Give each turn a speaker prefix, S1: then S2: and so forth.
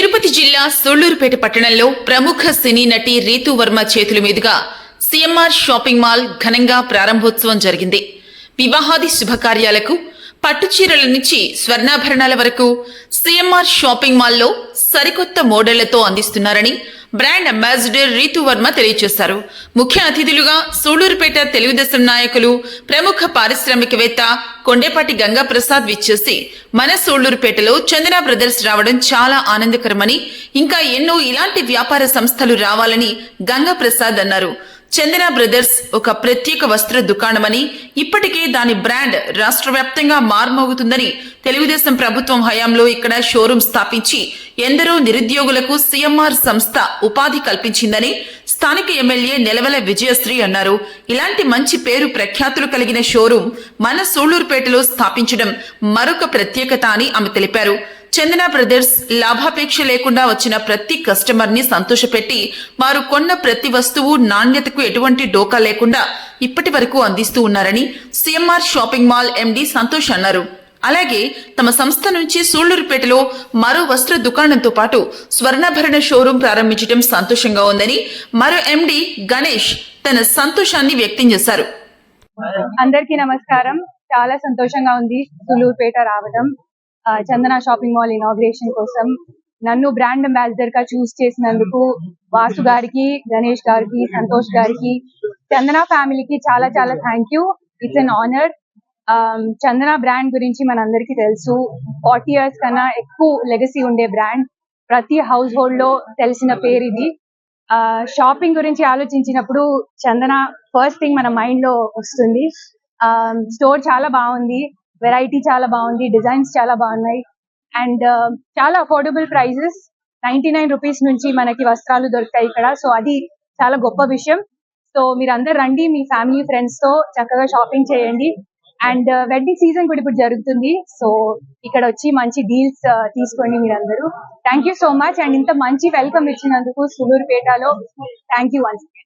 S1: తిరుపతి జిల్లా సూళ్లూరుపేట పట్టణంలో ప్రముఖ సినీ నటి రీతూ వర్మ చేతుల మీదుగా సిఎంఆర్ షాపింగ్ మాల్ ఘనంగా ప్రారంభోత్సవం జరిగింది. వివాహాది శుభకార్యాలకు పట్టుచీరల నుంచి స్వర్ణాభరణాల వరకు సిఎంఆర్ షాపింగ్ మాల్లో సరికొత్త మోడళ్లతో అందిస్తున్నారని బ్రాండ్ అంబాసిడర్ రీతూ వర్మ తెలియజేశారు. ముఖ్య అతిథులుగా సూళ్లూరుపేట తెలుగుదేశం నాయకులు, ప్రముఖ పారిశ్రామికవేత్త కొండేపాటి గంగాప్రసాద్ విచ్చేసి మన సూళ్లూరుపేటలో చందన బ్రదర్స్ రావడం చాలా ఆనందకరమని, ఇంకా ఎన్నో ఇలాంటి వ్యాపార సంస్థలు రావాలని గంగాప్రసాద్ అన్నారు. చందన బ్రదర్స్ ఒక ప్రత్యేక వస్త్ర దుకాణమని, ఇప్పటికే దాని బ్రాండ్ రాష్ట్ర వ్యాప్తంగా మార్మోగుతుందని, తెలుగుదేశం ప్రభుత్వం హయాంలో ఇక్కడ షోరూం స్థాపించి ఎందరో నిరుద్యోగులకు సిఎంఆర్ సంస్థ ఉపాధి కల్పించిందని స్థానిక ఎమ్మెల్యే నెలవల విజయశ్రీ అన్నారు. ఇలాంటి మంచి పేరు ప్రఖ్యాతులు కలిగిన షోరూం మన సూళ్లూరుపేటలో స్థాపించడం మరొక ప్రత్యేకత అని ఆమె తెలిపారు. చందన బ్రదర్స్ లాభాపేక్ష లేకుండా వచ్చిన ప్రతి కస్టమర్ ని సంతోషపెట్టి వారు కొన్న ప్రతి వస్తువు నాణ్యతకు ఎటువంటి డోకా లేకుండా ఇప్పటి వరకు అందిస్తూ ఉన్నారని సిఎంఆర్ షాపింగ్ మాల్ ఎండి సంతోష్ అన్నారు. అలాగే తమ సంస్థ నుంచి సూళ్లూరుపేటలో మరో వస్త్ర దుకాణంతో పాటు స్వర్ణాభరణ షోరూం ప్రారంభించడం సంతోషంగా ఉందని మరో ఎండి గణేష్ తన సంతోషాన్ని వ్యక్తం చేశారు.
S2: అందరికీ నమస్కారం. చాలా సంతోషంగా ఉంది సూళ్లూరుపేట రావడం. చందన షాపింగ్ మాల్ ఇనాగ్రేషన్ కోసం నన్ను బ్రాండ్ అంబాసిడర్ గా చూస్ చేసినందుకు వాసు గారికి, గణేష్ గారికి, సంతోష్ గారికి, చందన ఫ్యామిలీకి చాలా చాలా thank you. It's an honour. Chandana brand గురించి మనందరికీ తెలుసు. 40 years కన్నా ఎక్కువ లెగసీ ఉండే బ్రాండ్. ప్రతి హౌస్ హోల్డ్ లో తెలిసిన పేరు ఇది. షాపింగ్ గురించి ఆలోచించినప్పుడు చందన ఫస్ట్ థింగ్ మన మైండ్ లో వస్తుంది. స్టోర్ చాలా బాగుంది, వెరైటీ చాలా బాగుంది, డిజైన్స్ చాలా బాగున్నాయి అండ్ చాలా అఫోర్డబుల్ ప్రైజెస్. 99 రూపీస్ నుంచి మనకి వస్త్రాలు దొరుకుతాయి ఇక్కడ. సో అది చాలా గొప్ప విషయం. సో మీరందరూ రండి, మీ ఫ్యామిలీ ఫ్రెండ్స్ తో చక్కగా షాపింగ్ చేయండి. అండ్ వెడ్డింగ్ సీజన్ కూడా ఇప్పుడు జరుగుతుంది. సో ఇక్కడ వచ్చి మంచి డీల్స్ తీసుకోండి మీరందరూ. Thank you so much. And ఇంత మంచి వెల్కమ్ ఇచ్చినందుకు సూళ్లూరుపేటలో థ్యాంక్ యూ వన్స్ అగైన్.